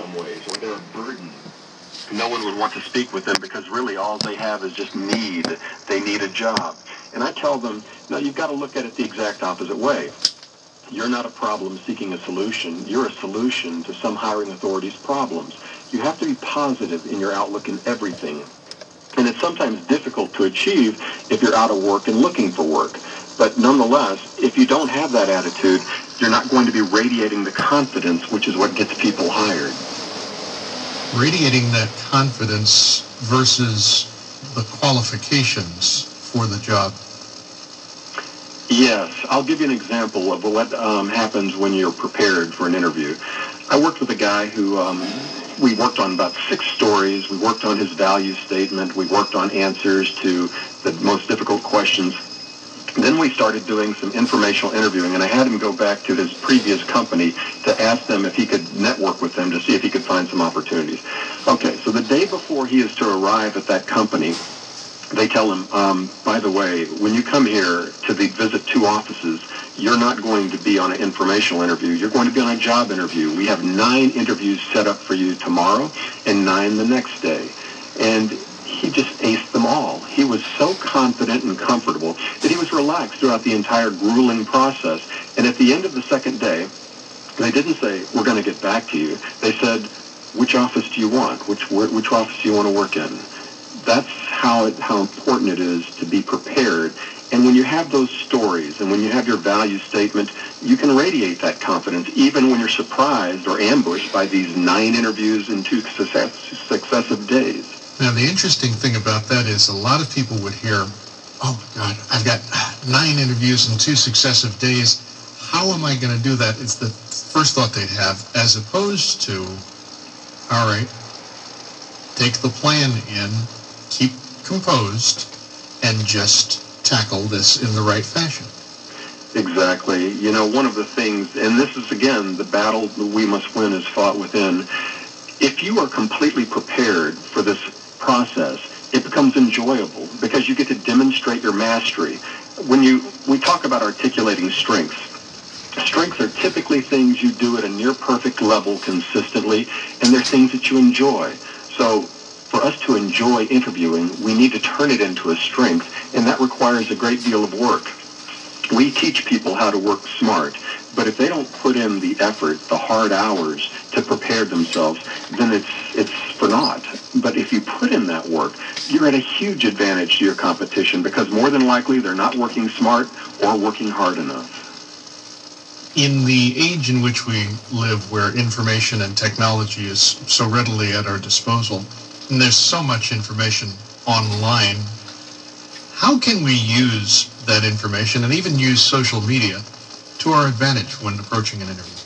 some ways, or they're a burden. No one would want to speak with them because really all they have is just need. They need a job. And I tell them, no, you've got to look at it the exact opposite way. You're not a problem seeking a solution. You're a solution to some hiring authority's problems. You have to be positive in your outlook in everything. And it's sometimes difficult to achieve if you're out of work and looking for work. But nonetheless, if you don't have that attitude, you're not going to be radiating the confidence, which is what gets people hired. Radiating that confidence versus the qualifications for the job. Yes, I'll give you an example of what happens when you're prepared for an interview. I worked with a guy who we worked on about 6 stories. We worked on his value statement. We worked on answers to the most difficult questions. Then we started doing some informational interviewing, and I had him go back to his previous company to ask them if he could network with them to see if he could find some opportunities. Okay, so the day before he is to arrive at that company, they tell him, by the way, when you come here to visit 2 offices, you're not going to be on an informational interview. You're going to be on a job interview. We have 9 interviews set up for you tomorrow and 9 the next day. And he just aced them all. He was so confident and comfortable that he was relaxed throughout the entire grueling process. And at the end of the second day, they didn't say, we're going to get back to you. They said, which office do you want? Which office do you want to work in? That's how important it is to be prepared. And when you have those stories and when you have your value statement, you can radiate that confidence even when you're surprised or ambushed by these 9 interviews in 2 successive days. Now, the interesting thing about that is a lot of people would hear, oh, my God, I've got 9 interviews in 2 successive days. How am I going to do that? It's the first thought they'd have, as opposed to, all right, take the plan in, keep composed, and just tackle this in the right fashion. Exactly. You know, one of the things, and this is, again, the battle that we must win is fought within. If you are completely prepared for this process, it becomes enjoyable because you get to demonstrate your mastery. When we talk about articulating strengths, strengths are typically things you do at a near perfect level consistently, and they're things that you enjoy. So for us to enjoy interviewing, we need to turn it into a strength, and that requires a great deal of work. We teach people how to work smart, but if they don't put in the effort, the hard hours to prepare themselves, then it's for naught. But if you put in that work, you're at a huge advantage to your competition because more than likely they're not working smart or working hard enough. In the age in which we live, where information and technology is so readily at our disposal, and there's so much information online, how can we use that information and even use social media to our advantage when approaching an interview?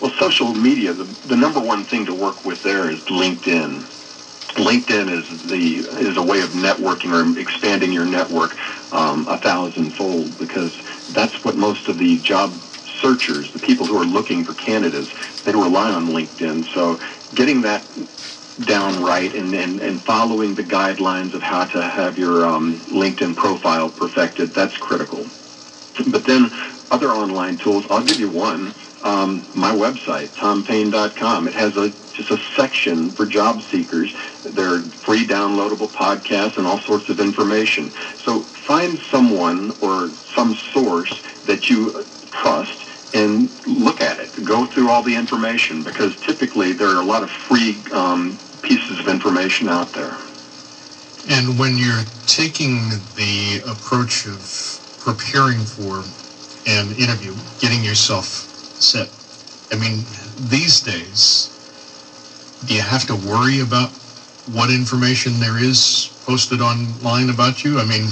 Well, social media, the number one thing to work with there is LinkedIn. LinkedIn is a way of networking or expanding your network 1,000-fold because that's what most of the job searchers, the people who are looking for candidates, they rely on LinkedIn. So getting that down right and following the guidelines of how to have your LinkedIn profile perfected, that's critical. But then other online tools, I'll give you one. My website, tompayne.com. It has just a section for job seekers. There are free downloadable podcasts and all sorts of information. So find someone or some source that you trust and look at it. Go through all the information because typically there are a lot of free pieces of information out there. And when you're taking the approach of preparing for an interview, getting yourself set, I mean, these days, do you have to worry about what information there is posted online about you? I mean,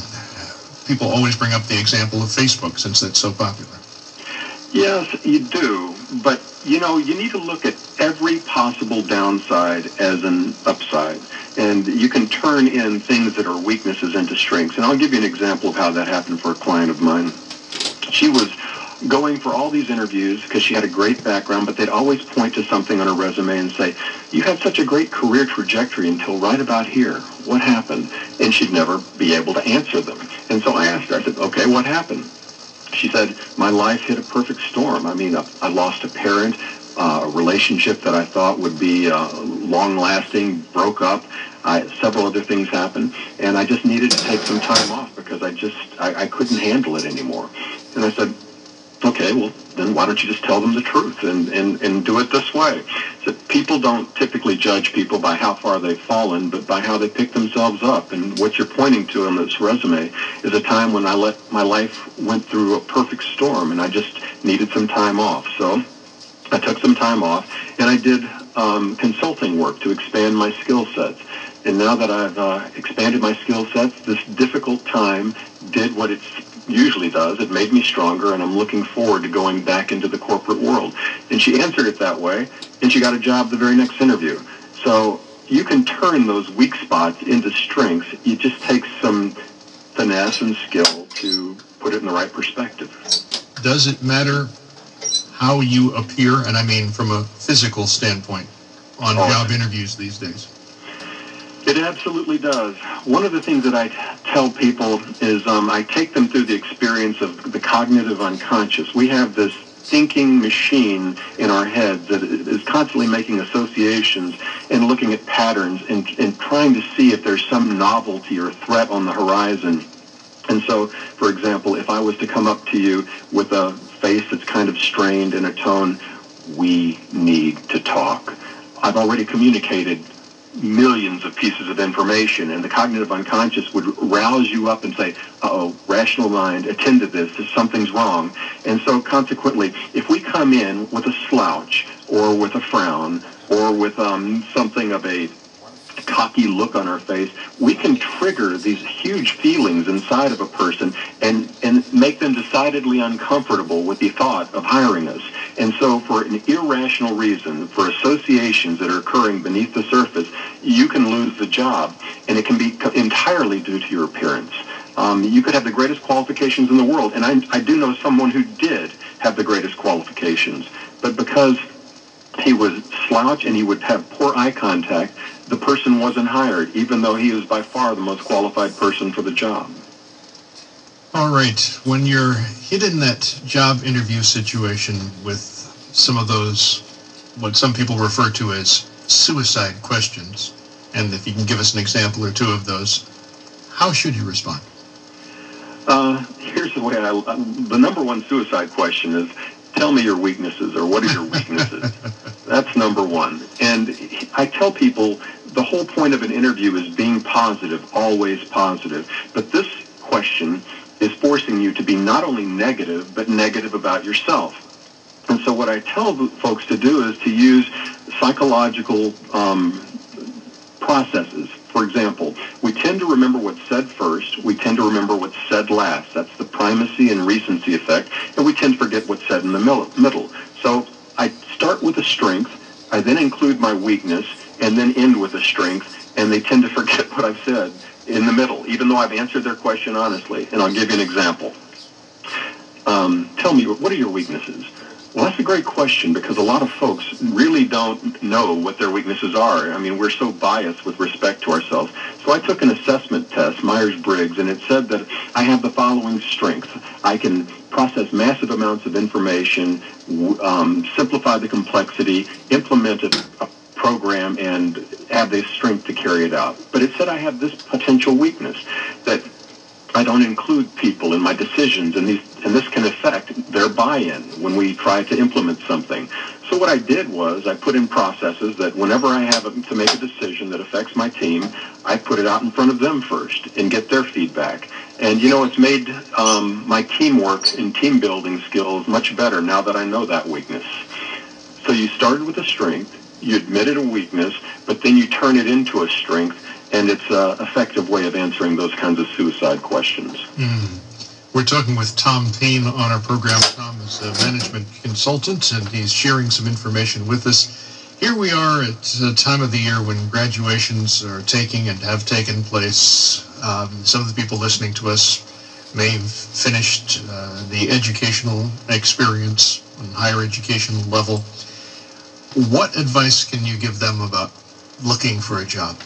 people always bring up the example of Facebook since that's so popular. Yes, you do. But, you need to look at every possible downside as an upside. And you can turn in things that are weaknesses into strengths. And I'll give you an example of how that happened for a client of mine. She was going for all these interviews because she had a great background, but they'd always point to something on her resume and say, you had such a great career trajectory until right about here. What happened? And she'd never be able to answer them. And so I asked her, I said, okay, what happened? She said, my life hit a perfect storm. I mean, I lost a parent. A relationship that I thought would be long-lasting broke up. Several other things happened, and I just needed to take some time off because I couldn't handle it anymore. And I said, okay, well, then why don't you just tell them the truth and do it this way? So people don't typically judge people by how far they've fallen, but by how they pick themselves up. And what you're pointing to on this resume is a time when my life went through a perfect storm, and I just needed some time off. So I took some time off, and I did consulting work to expand my skill sets. And now that I've expanded my skill sets, this difficult time did what it usually does. It made me stronger, and I'm looking forward to going back into the corporate world. And she answered it that way, and she got a job the very next interview. So you can turn those weak spots into strengths. It just takes some finesse and skill to put it in the right perspective. Does it matter how you appear, and I mean from a physical standpoint, on job interviews these days? It absolutely does. One of the things that I tell people is I take them through the experience of the cognitive unconscious. We have this thinking machine in our heads that is constantly making associations and looking at patterns and trying to see if there's some novelty or threat on the horizon. And so, for example, if I was to come up to you with a face that's kind of strained in a tone, we need to talk. I've already communicated millions of pieces of information, and the cognitive unconscious would rouse you up and say, uh-oh, rational mind, attend to this, something's wrong. And so consequently, if we come in with a slouch or with a frown or with something of a cocky look on our face, we can trigger these huge feelings inside of a person and make them decidedly uncomfortable with the thought of hiring us. And so for an irrational reason, for associations that are occurring beneath the surface, you can lose the job, and it can be entirely due to your appearance. You could have the greatest qualifications in the world, and I do know someone who did have the greatest qualifications, but because he was slouch and he would have poor eye contact, the person wasn't hired, even though he was by far the most qualified person for the job. All right. When you're hit in that job interview situation with some of those, what some people refer to as suicide questions, and if you can give us an example or two of those, how should you respond? Here's the way the number one suicide question is, tell me your weaknesses, or what are your weaknesses? That's number one. And I tell people the whole point of an interview is being positive, always positive. But this question is forcing you to be not only negative, but negative about yourself. And so what I tell folks to do is to use psychological processes. For example, we tend to remember what's said first. We tend to remember what's said last. That's the primacy and recency effect. And we tend to forget what's said in the middle. So I start with a strength. I then include my weakness, and then end with a strength. And they tend to forget what I've said in the middle, even though I've answered their question honestly. And I'll give you an example. Tell me, what are your weaknesses? Well, that's a great question, because a lot of folks really don't know what their weaknesses are. I mean, we're so biased with respect to ourselves. So I took an assessment test, Myers-Briggs, and it said that I have the following strengths. I can process massive amounts of information, simplify the complexity, implement a program, and have the strength to carry it out. But it said I have this potential weakness, that I don't include people in my decisions, and this can affect their buy-in when we try to implement something. So what I did was I put in processes that whenever I have to make a decision that affects my team, I put it out in front of them first and get their feedback. And, it's made my teamwork and team-building skills much better now that I know that weakness. So you started with a strength, you admitted a weakness, but then you turn it into a strength, and it's an effective way of answering those kinds of suicide questions. We're talking with Tom Payne on our program. Tom is a management consultant, and he's sharing some information with us. Here we are at a time of the year when graduations are taking and have taken place. Some of the people listening to us may have finished the educational experience on higher education level. What advice can you give them about looking for a job?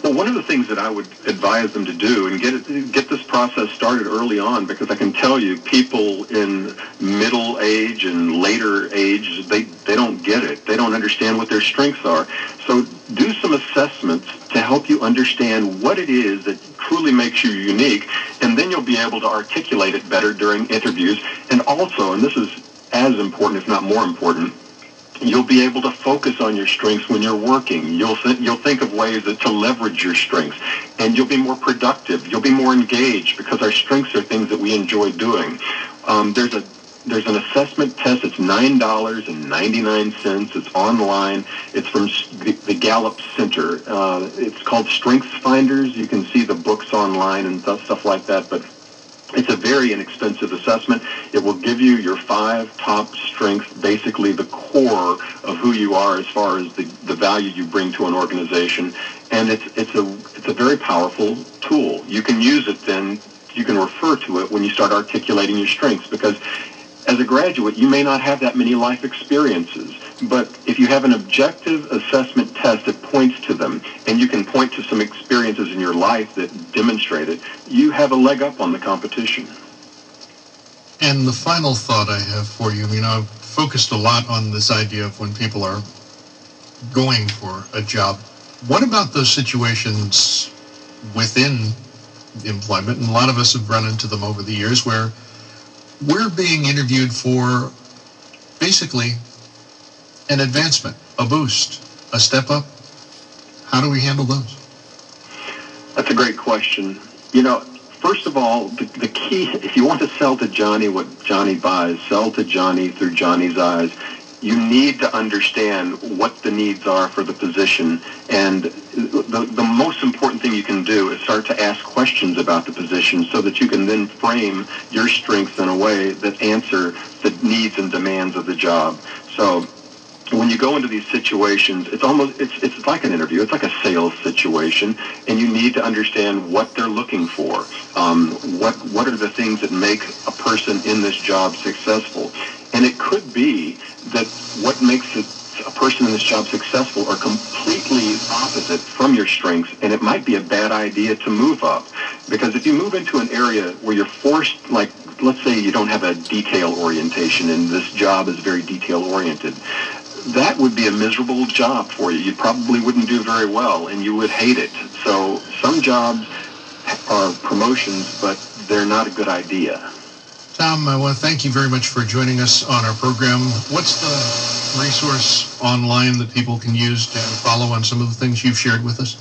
Well, one of the things that I would advise them to do and get this process started early on, because I can tell you people in middle age and later age, they don't get it. They don't understand what their strengths are. So do some assessments to help you understand what it is that truly makes you unique, and then you'll be able to articulate it better during interviews. And also, and this is as important, if not more important, you'll be able to focus on your strengths when you're working. You'll think of ways to leverage your strengths, and you'll be more productive. You'll be more engaged, because our strengths are things that we enjoy doing. There's an assessment test. It's $9.99. It's online. It's from the Gallup Center. It's called Strengths Finders. You can see the books online and stuff like that, but it's a very inexpensive assessment. It will give you your 5 top strengths, basically the core of who you are as far as the value you bring to an organization. And it's a very powerful tool. You can use it then, you can refer to it when you start articulating your strengths, because as a graduate, you may not have that many life experiences. But if you have an objective assessment test that points to them, and you can point to some experiences in your life that demonstrate it, you have a leg up on the competition. And the final thought I have for you, I've focused a lot on this idea of when people are going for a job. What about those situations within employment? And a lot of us have run into them over the years, where we're being interviewed for basically an advancement, a boost, a step up. How do we handle those? That's a great question. First of all, the key, if you want to sell to Johnny what Johnny buys, sell to Johnny through Johnny's eyes. You need to understand what the needs are for the position. And the most important thing you can do is start to ask questions about the position, so that you can then frame your strengths in a way that answer the needs and demands of the job. So when you go into these situations, it's like an interview. It's like a sales situation, and you need to understand what they're looking for. What are the things that make a person in this job successful? And it could be that what makes a person in this job successful are completely opposite from your strengths, and it might be a bad idea to move up. Because if you move into an area where you're forced, like, let's say you don't have a detail orientation and this job is very detail oriented, that would be a miserable job for you. You probably wouldn't do very well, and you would hate it. So some jobs are promotions, but they're not a good idea. Tom, I want to thank you very much for joining us on our program. What's the resource online that people can use to follow on some of the things you've shared with us?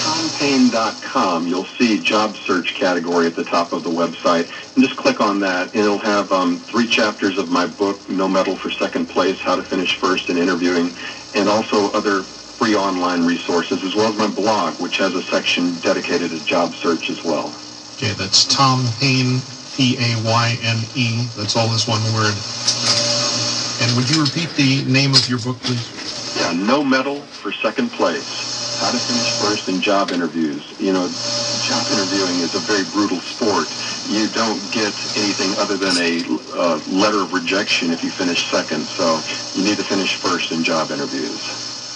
TomPayne.com. You'll see job search category at the top of the website. And just click on that, and it'll have 3 chapters of my book, No Medal for Second Place, How to Finish First in Interviewing, and also other free online resources, as well as my blog, which has a section dedicated to job search as well. Okay, that's Tom Payne, Payne. That's all this one word. And would you repeat the name of your book, please? Yeah, No Medal for Second Place, How to Finish First in Job Interviews. Job interviewing is a very brutal sport. You don't get anything other than a letter of rejection if you finish second. So you need to finish first in job interviews.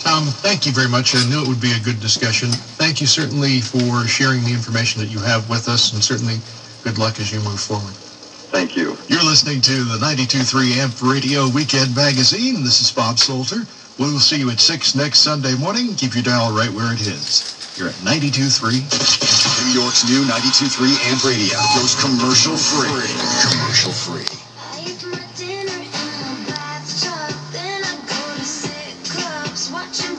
Tom, thank you very much. I knew it would be a good discussion. Thank you certainly for sharing the information that you have with us, and certainly good luck as you move forward. Thank you. You're listening to the 92.3 AMP Radio Weekend Magazine. This is Bob Salter. We'll see you at 6 next Sunday morning. Keep your dial right where it is. You're at 92.3. New York's new 92.3 AMP Radio goes commercial free. Commercial free.